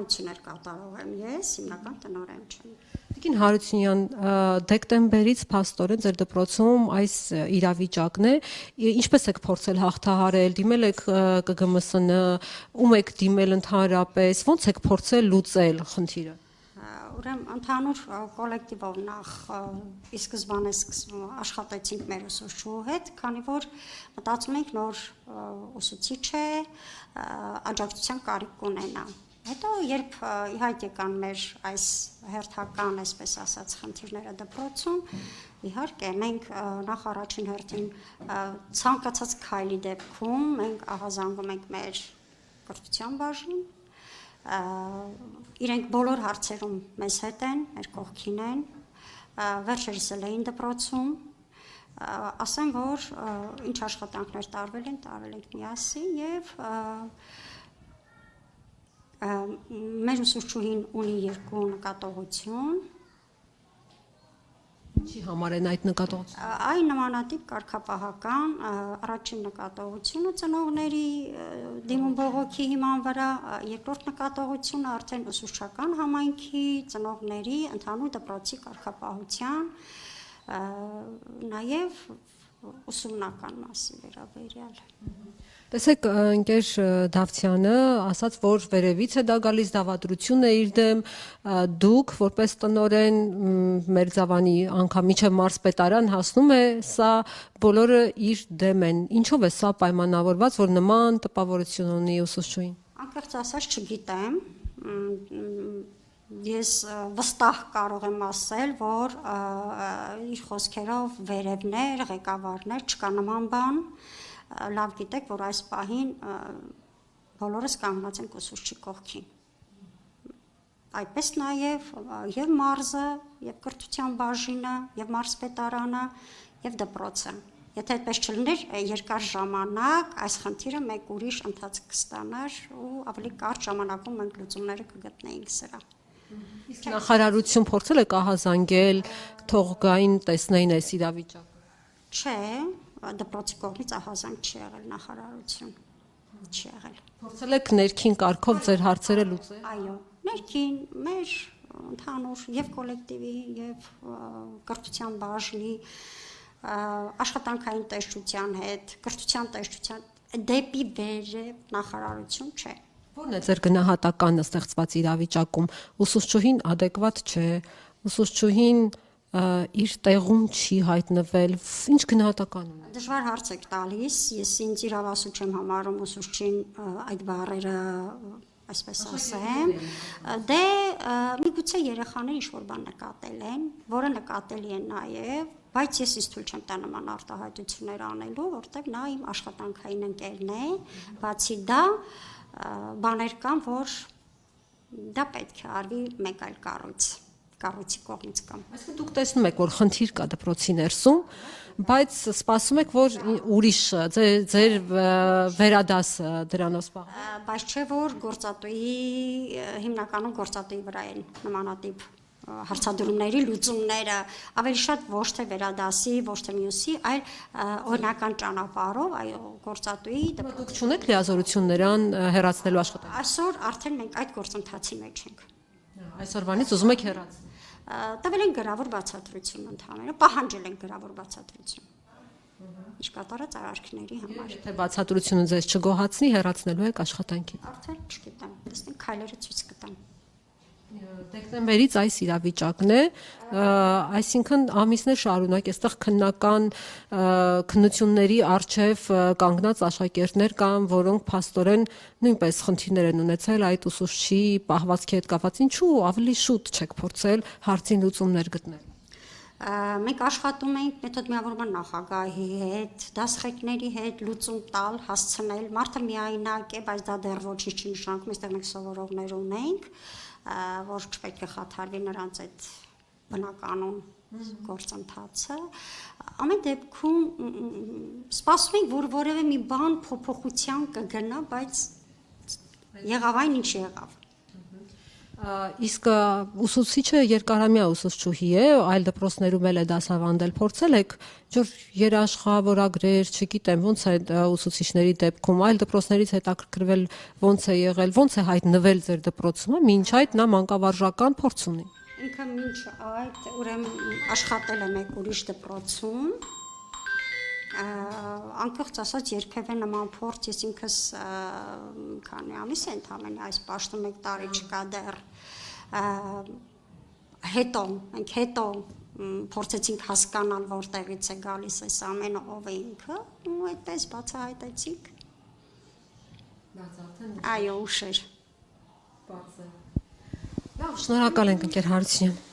տնօրենություններ կատարող եմ ես, հիմնական տնօրեն չեմ։ Տիկին Հարությունյան, դեկտեմբերից փաստորեն ձեր դպրոցում այս իրավիճակն է, ինչպես եք փորձել հաղթահարել, դիմել եք ԿԳՄՍՆ, ում եք դիմել ընդհանրապես, ո՞նց եք փորձել լուծել խնդիրը։ Ուրեմն ընդհանուր կոլեկտիվով նախ ի սկզբանե աշխատեցինք մեր ուսուցչու հետ, քանի որ մտածում ենք նոր ուսուցիչ է, աջակցության կարիք կունենա։ Հետո երբ ի հայտ եկան մեր այս հերթական, այսպես ասած, խնդիրները դպրոցում, իհարկե մենք նախ առաջին հերթին ցանկացած քայլի դեպքում մենք ահազանգում ենք մեր կրթության բաժին, իրենք բոլոր հարցերում մեզ հետ են, մեր կողքին են, վերջերս էլ էին դպրոցում, ասեմ, որ ինչ աշխատանքներ տարվել ենք միասին և մեր ուսուցչուհին ունի 2 նկատողություն։ Ինչի համար են այդ նկատողությունը։ Այն նմանատիպ կարգապահական առաջին նկատողությունը ծնողների դիմում բողոքի հիման վրա, երկրորդ նկատողությունը արդեն ուսուցչական համայնքի ծնողների ընդհանուր դպրոցի կարգապահության, նաև ուսումնական մասի վերաբերյալ։ Տեսեք, ընկեր Դավթյանը ասաց, որ վերևից է դա գալիս, դավադրություն է իր դեմ, դուք որպես տնօրեն Մերձավանի անգամ մինչև մարզպետարան հասնում է, սա բոլորը իր դեմ են։ Ինչով է սա պայմանավորված, որ նման տպավորություն ունի ուսուցչուհին։ Անկեղծ ասած չգիտեմ, ես վստահ կարող եմ ասել, որ իր խոսքերով վերևներ, ղեկավարներ, չկա նման բան, լավ գիտեք, որ այս պահին բոլորս կանգնած ենք ուսուցչի կողքին։ Այդպես նաև և մարզը, և կրթության բաժինը, և մարզպետարանը, և դպրոցը։ Եթե այդպես չլիներ, երկար ժամանակ այս խնդիրը մեկ ուրիշ ընթացք կստանար ու ավելի կարճ ժամանակում մենք լուծումները կգտնեինք սրա։ Իսկ նախարարություն փորձել եք ահազանգել, թող գային տեսնեին այս իրավիճակը։ Չէ, դպրոցի կողմից ահազանգ չի եղել նախարարություն, չի եղել։ Փորձել եք ներքին կարգով ձեր հարցերը լուծել։ Այո, ներքին, մեր ընդհանուր և կոլեկտիվի, և կրթության բաժնի, աշխատանքային տեսչության հետ, կրթության տեսչության, դեպի վերև նախարարություն չէ։ Ո՞րն է ձեր գնահատականը ստեղծված իրավիճակում, ուսուցչուհին ադեկվատ չէ, ուսուցչուհին իր տեղում չի հայտնվել, ինչ գնահատական ունի։ Դժվար հարց եք տալիս, ես ինձ իրավասու չեմ համարում ուսուցչին այդ բառերը, այսպես ասեմ, դե միգուցե երեխաները ինչ-որ բան նկատել են, որը նկատելի են նաև, բայց ես ինձ թույլ չեմ տա նման արտահայտություններ անելու, որտեղ նա իմ աշխատանքային ընկերն է, բացի դա բաներ կան, որ դա պետք է արվի մեկ այլ կառույցի կողմից կամ։ Այսինքն դուք տեսնում եք, որ խնդիր կա դպրոցի ներսում, բայց սպասում եք, որ ուրիշ ձեր վերադասը դրանով զբաղվի։ Բայց չէ, որ հիմնականում գործատուի վրա են նմանատիպ հարցադրումների լուծումները, ավելի շատ ոչ թե վերադասի, ոչ թե մյուսի, այլ օրինական ճանապարհով, այո, գործատուի։ Դուք չունեք լիազորություն նրան հեռացնելու աշխատանքը։ Այսօր արդեն մենք այդ գործընթացի մեջ ենք։ Այսօրվանից ուզում եք հեռացնել։ Տվել են գրավոր բացատրություն ընդհանրապես, պահանջել են գրավոր բացատրություն։ Ինչ կատարած արարքների համար։ Եթե բացատրությունը ձեզ չգոհացնի, հեռացնելու եք աշխատանքից։ Արդեն չգիտեմ, տեսնենք քայլերը ցույց կտան։ Դեկտեմբերից այս իրավիճակն է, այսինքն ամիսներ շարունակ այստեղ քննական քննությունների առջև կանգնած աշակերտներ կան, որոնք փաստորեն նույնպես խնդիրներ են ունեցել այդ ուսուցչի պահվածքի հետ կապված, ինչու ավելի շուտ չեք փորձել հարցին լուծումներ գտնել։ Մենք աշխատում ենք մեթոդմիավորման նախագահի հետ, դասղեկների հետ լուծում տալ, հասցնել, մարդը միայնակ է, բայց դա դեռ ոչինչ չի նշանակում, այստեղ մենք սովորողներ ունենք, որ չպետք է խաթարվի նրանց այդ բնականon գործընթացը։ Ամեն դեպքում սպասում ենք, որ որևէ մի բան փոփոխության կգնա, բայց եղավ այն ինչ եղավ։ Իսկ ուսուցիչը երկարամյա ուսուցչուհի է, այլ դպրոցներում էլ է դասավանդել, փորձել եք ջուր երաշխավորագրեր, չգիտեմ, ոնց է ուսուցիչների դեպքում, այլ դպրոցներից հետաքրքրվել ոնց է եղել, ոնց է հայտնվել ձեր դպրոցում, մինչ այդ նա մանկավարժական փորձ ունի։ Ինքը մինչ այդ ուրեմն աշխատել է մեկ ուրիշ դպրոցում, անկեղծ ասած երբևէ նման փորձ ես ինքս քանի ամիս է ընդամենը այս պաշտում 1 տարի չկա դեռ հետո փորձեցինք հասկանալ որտեղից է գալիս այս ամենը ով է ինքը ու այդպես բացահայտեցինք այո ուշ էր Լավ, շնորհակալ ենք ընկեր Հարությունյան